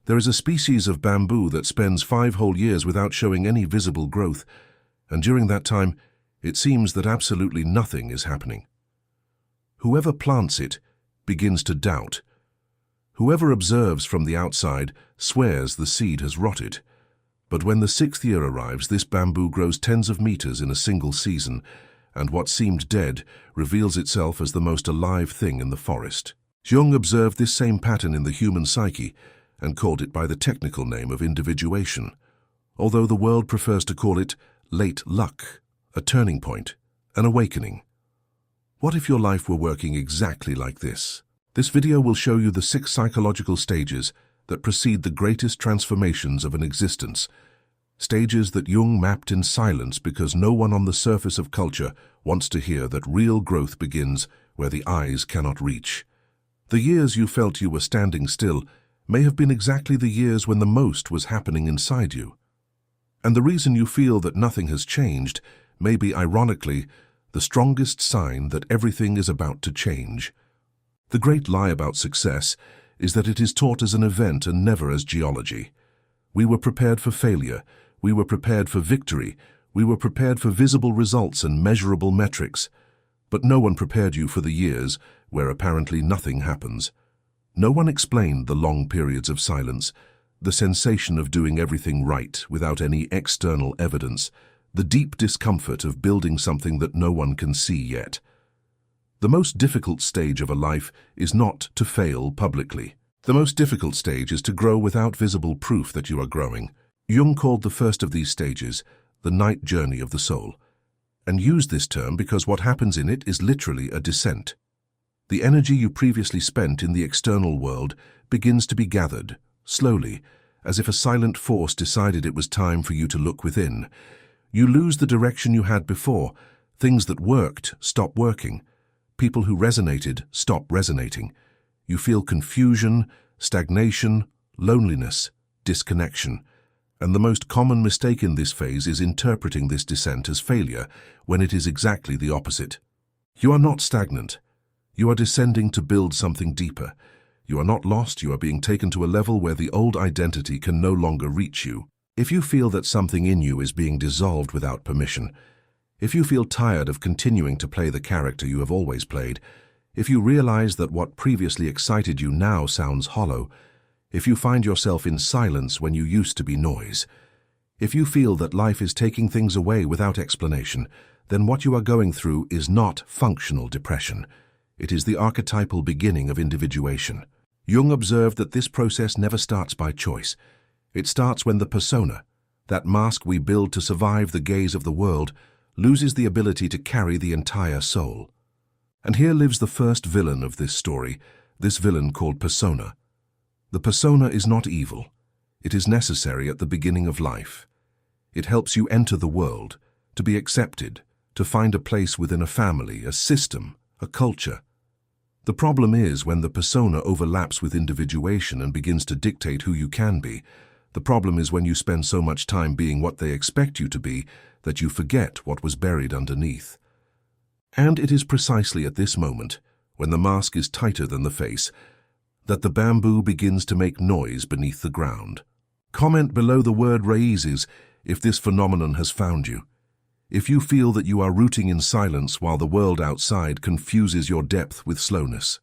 There is a species of bamboo that spends 5 whole years without showing any visible growth, and during that time, it seems that absolutely nothing is happening. Whoever plants it begins to doubt. Whoever observes from the outside swears the seed has rotted. But when the 6th year arrives, this bamboo grows tens of meters in a single season, and what seemed dead reveals itself as the most alive thing in the forest. Jung observed this same pattern in the human psyche and called it by the technical name of individuation, although the world prefers to call it late luck, a turning point, an awakening. What if your life were working exactly like this? This video will show you the 6 psychological stages that precede the greatest transformations of an existence, stages that Jung mapped in silence because no one on the surface of culture wants to hear that real growth begins where the eyes cannot reach. The years you felt you were standing still may have been exactly the years when the most was happening inside you. And the reason you feel that nothing has changed may be, ironically, the strongest sign that everything is about to change. The great lie about success is that it is taught as an event and never as geology. We were prepared for failure, we were prepared for victory, we were prepared for visible results and measurable metrics, but no one prepared you for the years where apparently nothing happens. No one explained the long periods of silence, the sensation of doing everything right without any external evidence, the deep discomfort of building something that no one can see yet. The most difficult stage of a life is not to fail publicly. The most difficult stage is to grow without visible proof that you are growing. Jung called the first of these stages the night journey of the soul, and used this term because what happens in it is literally a descent. The energy you previously spent in the external world begins to be gathered, slowly, as if a silent force decided it was time for you to look within. You lose the direction you had before. Things that worked stop working. People who resonated stop resonating. You feel confusion, stagnation, loneliness, disconnection. And the most common mistake in this phase is interpreting this descent as failure when it is exactly the opposite. You are not stagnant. You are descending to build something deeper. You are not lost, you are being taken to a level where the old identity can no longer reach you. If you feel that something in you is being dissolved without permission, if you feel tired of continuing to play the character you have always played, if you realize that what previously excited you now sounds hollow, if you find yourself in silence when you used to be noise, if you feel that life is taking things away without explanation, then what you are going through is not functional depression. It is the archetypal beginning of individuation. Jung observed that this process never starts by choice. It starts when the persona, that mask we build to survive the gaze of the world, loses the ability to carry the entire soul. And here lives the first villain of this story, this villain called persona. The persona is not evil. It is necessary at the beginning of life. It helps you enter the world, to be accepted, to find a place within a family, a system, a culture. The problem is when the persona overlaps with individuation and begins to dictate who you can be. The problem is when you spend so much time being what they expect you to be that you forget what was buried underneath. And it is precisely at this moment, when the mask is tighter than the face, that the bamboo begins to make noise beneath the ground. Comment below the word raíces if this phenomenon has found you. If you feel that you are rooting in silence while the world outside confuses your depth with slowness.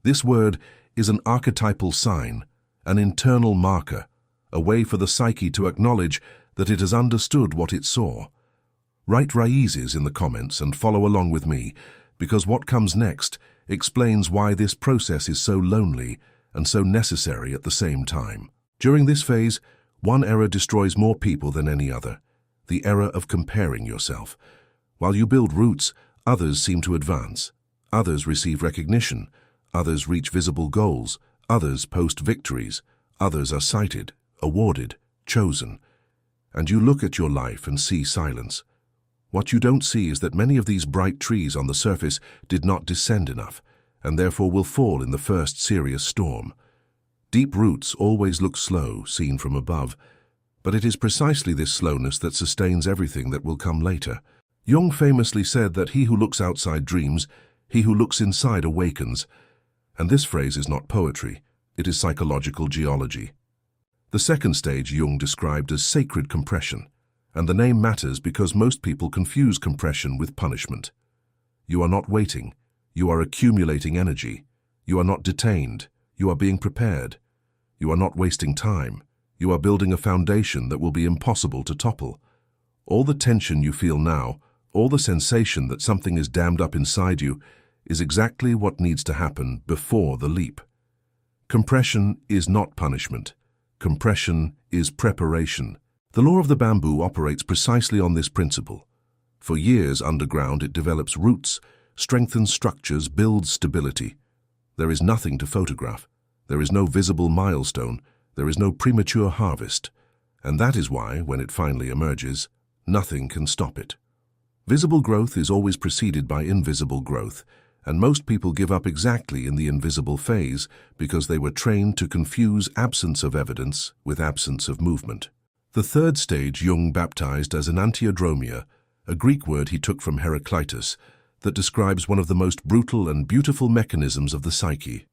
This word is an archetypal sign, an internal marker, a way for the psyche to acknowledge that it has understood what it saw. Write raíces in the comments and follow along with me, because what comes next explains why this process is so lonely and so necessary at the same time. During this phase, one error destroys more people than any other, the error of comparing yourself. While you build roots, others seem to advance. Others receive recognition. Others reach visible goals. Others post victories. Others are cited, awarded, chosen. And you look at your life and see silence. What you don't see is that many of these bright trees on the surface did not descend enough, and therefore will fall in the first serious storm. Deep roots always look slow, seen from above, but it is precisely this slowness that sustains everything that will come later. Jung famously said that he who looks outside dreams, he who looks inside awakens. And this phrase is not poetry, it is psychological geology. The second stage Jung described as sacred compression, and the name matters because most people confuse compression with punishment. You are not waiting, you are accumulating energy. You are not detained, you are being prepared. You are not wasting time, you are building a foundation that will be impossible to topple. All the tension you feel now, all the sensation that something is dammed up inside you, is exactly what needs to happen before the leap. Compression is not punishment. Compression is preparation. The law of the bamboo operates precisely on this principle. For years underground it develops roots, strengthens structures, builds stability. There is nothing to photograph. There is no visible milestone. There is no premature harvest. And that is why, when it finally emerges, nothing can stop it. Visible growth is always preceded by invisible growth, and most people give up exactly in the invisible phase because they were trained to confuse absence of evidence with absence of movement. The third stage Jung baptized as enantiodromia, a Greek word he took from Heraclitus, that describes one of the most brutal and beautiful mechanisms of the psyche.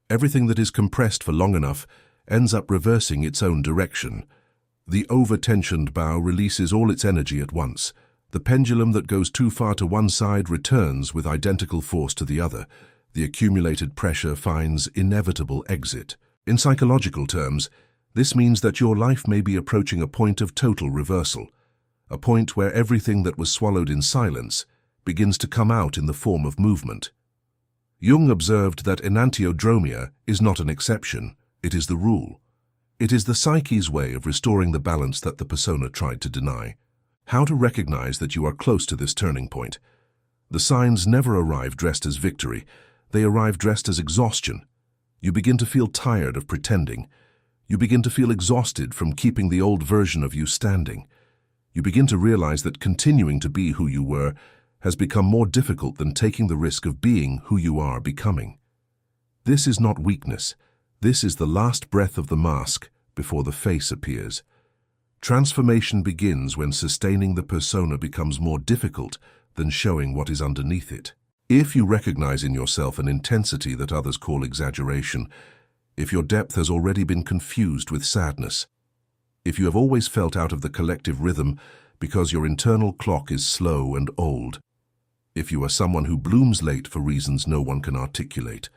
Everything that is compressed for long enough ends up reversing its own direction. The over-tensioned bow releases all its energy at once. The pendulum that goes too far to one side returns with identical force to the other. The accumulated pressure finds inevitable exit. In psychological terms, this means that your life may be approaching a point of total reversal, a point where everything that was swallowed in silence begins to come out in the form of movement. Jung observed that enantiodromia is not an exception, it is the rule. It is the psyche's way of restoring the balance that the persona tried to deny. How to recognize that you are close to this turning point? The signs never arrive dressed as victory, they arrive dressed as exhaustion. You begin to feel tired of pretending. You begin to feel exhausted from keeping the old version of you standing. You begin to realize that continuing to be who you were has become more difficult than taking the risk of being who you are becoming. This is not weakness. This is the last breath of the mask before the face appears. Transformation begins when sustaining the persona becomes more difficult than showing what is underneath it. If you recognize in yourself an intensity that others call exaggeration, if your depth has already been confused with sadness, if you have always felt out of the collective rhythm because your internal clock is slow and old, if you are someone who blooms late for reasons no one can articulate,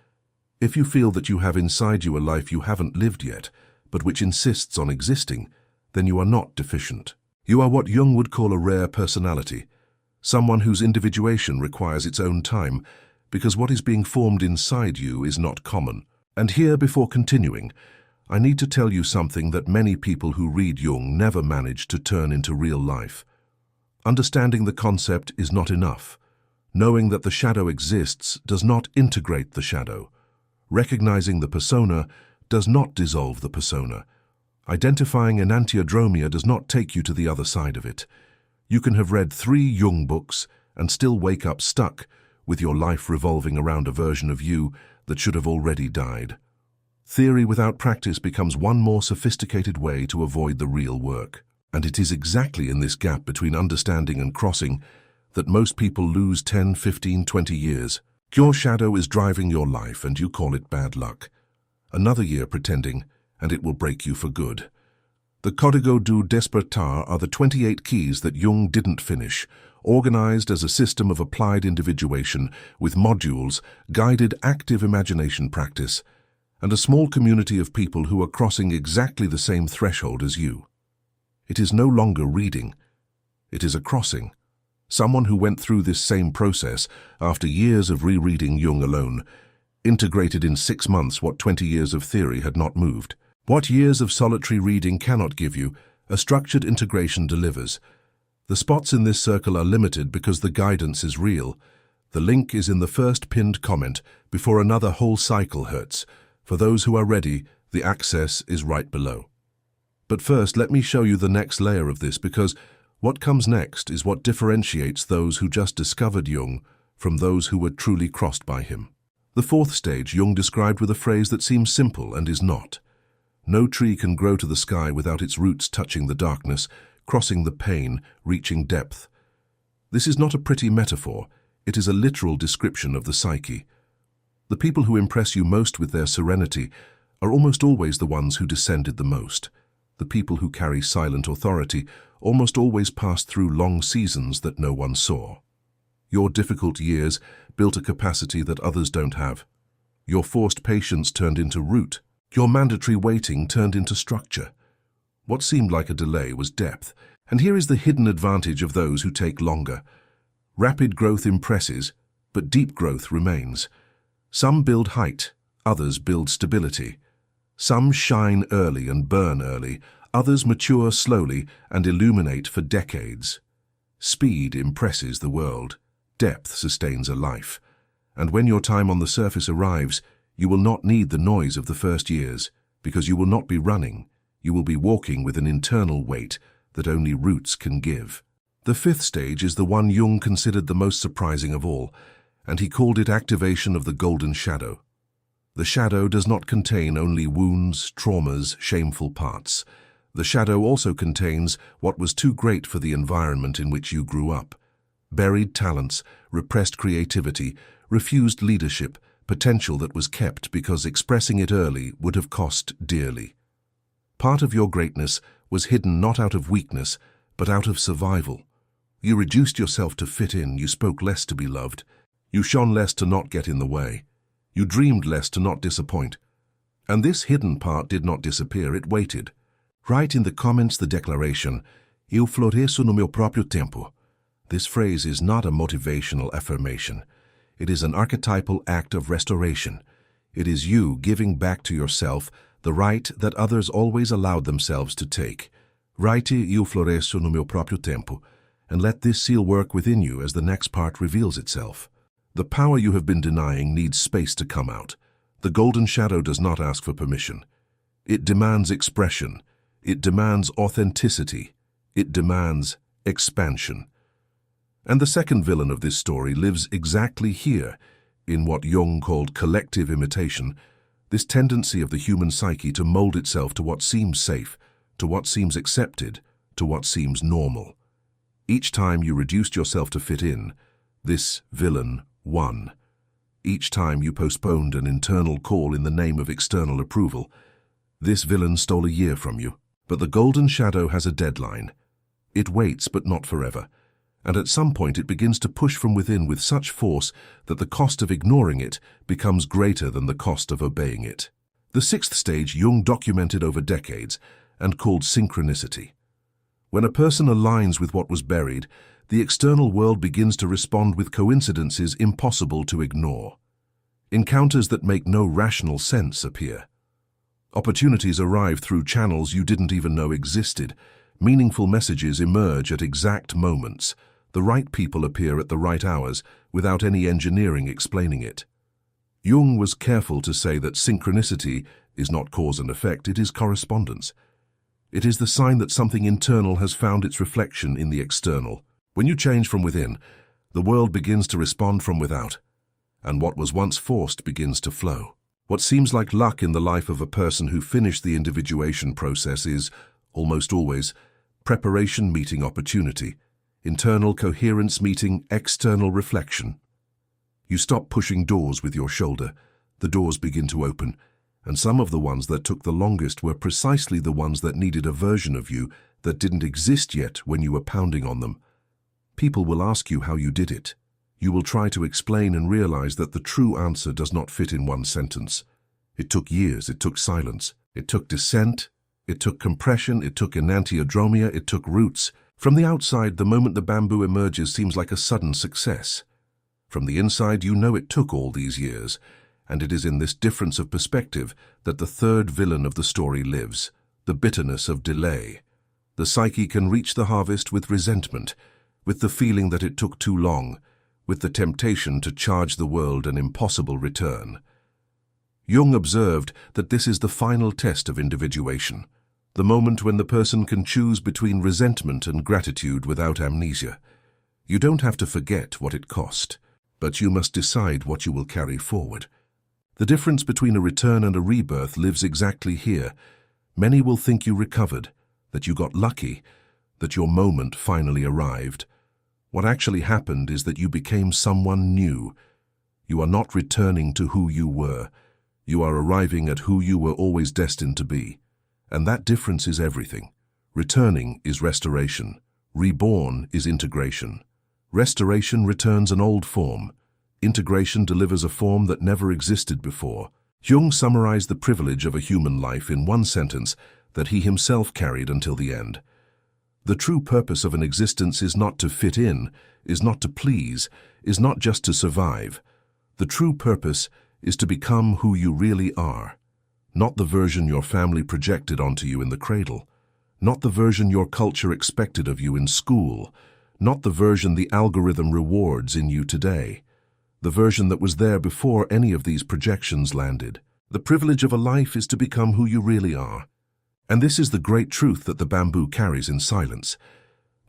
if you feel that you have inside you a life you haven't lived yet, but which insists on existing, then you are not deficient. You are what Jung would call a rare personality, someone whose individuation requires its own time, because what is being formed inside you is not common. And here, before continuing, I need to tell you something that many people who read Jung never manage to turn into real life. Understanding the concept is not enough. Knowing that the shadow exists does not integrate the shadow. Recognizing the persona does not dissolve the persona. Identifying enantiodromia does not take you to the other side of it. You can have read 3 Jung books and still wake up stuck, with your life revolving around a version of you that should have already died. Theory without practice becomes one more sophisticated way to avoid the real work. And it is exactly in this gap between understanding and crossing that most people lose 10, 15, 20 years. Your shadow is driving your life and you call it bad luck. Another year pretending, and it will break you for good. The Código do Despertar are the 28 keys that Jung didn't finish, organized as a system of applied individuation with modules, guided active imagination practice, and a small community of people who are crossing exactly the same threshold as you. It is no longer reading. It is a crossing. Someone who went through this same process after years of rereading Jung alone, integrated in 6 months what 20 years of theory had not moved. What years of solitary reading cannot give you, a structured integration delivers. The spots in this circle are limited because the guidance is real. The link is in the first pinned comment before another whole cycle hurts. For those who are ready, the access is right below. But first, let me show you the next layer of this, because what comes next is what differentiates those who just discovered Jung from those who were truly crossed by him. The fourth stage Jung described with a phrase that seems simple and is not. No tree can grow to the sky without its roots touching the darkness, crossing the pain, reaching depth. This is not a pretty metaphor, it is a literal description of the psyche. The people who impress you most with their serenity are almost always the ones who descended the most. The people who carry silent authority almost always pass through long seasons that no one saw. Your difficult years built a capacity that others don't have. Your forced patience turned into root. Your mandatory waiting turned into structure. What seemed like a delay was depth, and here is the hidden advantage of those who take longer. Rapid growth impresses, but deep growth remains. Some build height, others build stability. Some shine early and burn early, others mature slowly and illuminate for decades. Speed impresses the world, depth sustains a life, and when your time on the surface arrives, you will not need the noise of the first years, because you will not be running, you will be walking with an internal weight that only roots can give. The fifth stage is the one Jung considered the most surprising of all, and he called it activation of the golden shadow. The shadow does not contain only wounds, traumas, shameful parts. The shadow also contains what was too great for the environment in which you grew up. Buried talents, repressed creativity, refused leadership, potential that was kept because expressing it early would have cost dearly. Part of your greatness was hidden not out of weakness, but out of survival. You reduced yourself to fit in, you spoke less to be loved. You shone less to not get in the way. You dreamed less to not disappoint. And this hidden part did not disappear, it waited. Write in the comments the declaration, "Eu floresço no meu próprio tempo." This phrase is not a motivational affirmation. It is an archetypal act of restoration. It is you giving back to yourself the right that others always allowed themselves to take. Write "Eu floresço no meu próprio tempo," and let this seal work within you as the next part reveals itself. The power you have been denying needs space to come out. The golden shadow does not ask for permission. It demands expression. It demands authenticity. It demands expansion. And the second villain of this story lives exactly here, in what Jung called collective imitation, this tendency of the human psyche to mold itself to what seems safe, to what seems accepted, to what seems normal. Each time you reduced yourself to fit in, this villain won. Each time you postponed an internal call in the name of external approval, this villain stole a year from you. But the golden shadow has a deadline. It waits, but not forever. And at some point it begins to push from within with such force that the cost of ignoring it becomes greater than the cost of obeying it. The sixth stage Jung documented over decades and called synchronicity. When a person aligns with what was buried, the external world begins to respond with coincidences impossible to ignore. Encounters that make no rational sense appear. Opportunities arrive through channels you didn't even know existed. Meaningful messages emerge at exact moments. The right people appear at the right hours without any engineering explaining it. Jung was careful to say that synchronicity is not cause and effect, it is correspondence. It is the sign that something internal has found its reflection in the external. When you change from within, the world begins to respond from without, and what was once forced begins to flow. What seems like luck in the life of a person who finished the individuation process is, almost always, preparation meeting opportunity, internal coherence meeting external reflection. You stop pushing doors with your shoulder, the doors begin to open, and some of the ones that took the longest were precisely the ones that needed a version of you that didn't exist yet when you were pounding on them. People will ask you how you did it. You will try to explain and realize that the true answer does not fit in one sentence. It took years, it took silence, it took descent, it took compression, it took enantiodromia, it took roots. From the outside, the moment the bamboo emerges seems like a sudden success. From the inside, you know it took all these years, and it is in this difference of perspective that the third villain of the story lives, the bitterness of delay. The psyche can reach the harvest with resentment, with the feeling that it took too long, with the temptation to charge the world an impossible return. Jung observed that this is the final test of individuation, the moment when the person can choose between resentment and gratitude without amnesia. You don't have to forget what it cost, but you must decide what you will carry forward. The difference between a return and a rebirth lives exactly here. Many will think you recovered, that you got lucky, that your moment finally arrived. What actually happened is that you became someone new. You are not returning to who you were. You are arriving at who you were always destined to be. And that difference is everything. Returning is restoration. Reborn is integration. Restoration returns an old form. Integration delivers a form that never existed before. Jung summarized the privilege of a human life in one sentence that he himself carried until the end. The true purpose of an existence is not to fit in, is not to please, is not just to survive. The true purpose is to become who you really are. Not the version your family projected onto you in the cradle. Not the version your culture expected of you in school. Not the version the algorithm rewards in you today. The version that was there before any of these projections landed. The privilege of a life is to become who you really are. And this is the great truth that the bamboo carries in silence.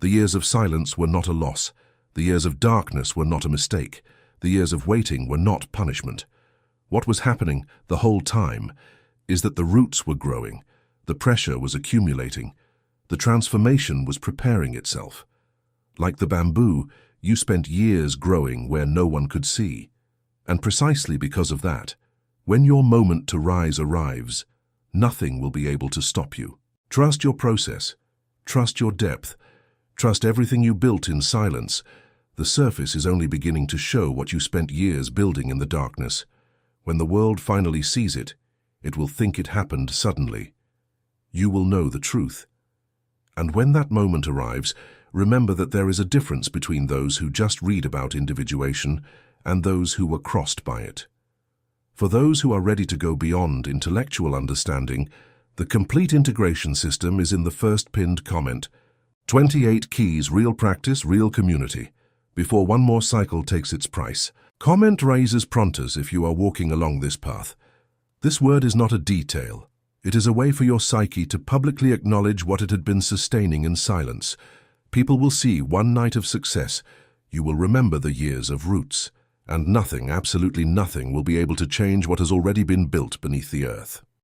The years of silence were not a loss. The years of darkness were not a mistake. The years of waiting were not punishment. What was happening the whole time is that the roots were growing, the pressure was accumulating, the transformation was preparing itself. Like the bamboo, you spent years growing where no one could see. And precisely because of that, when your moment to rise arrives, nothing will be able to stop you. Trust your process. Trust your depth. Trust everything you built in silence. The surface is only beginning to show what you spent years building in the darkness. When the world finally sees it, it will think it happened suddenly. You will know the truth. And when that moment arrives, remember that there is a difference between those who just read about individuation and those who were crossed by it. For those who are ready to go beyond intellectual understanding, the complete integration system is in the first pinned comment. 28 keys, real practice, real community, before one more cycle takes its price. Comment raises prontas if you are walking along this path. This word is not a detail. It is a way for your psyche to publicly acknowledge what it had been sustaining in silence. People will see one night of success. You will remember the years of roots. And nothing, absolutely nothing, will be able to change what has already been built beneath the earth.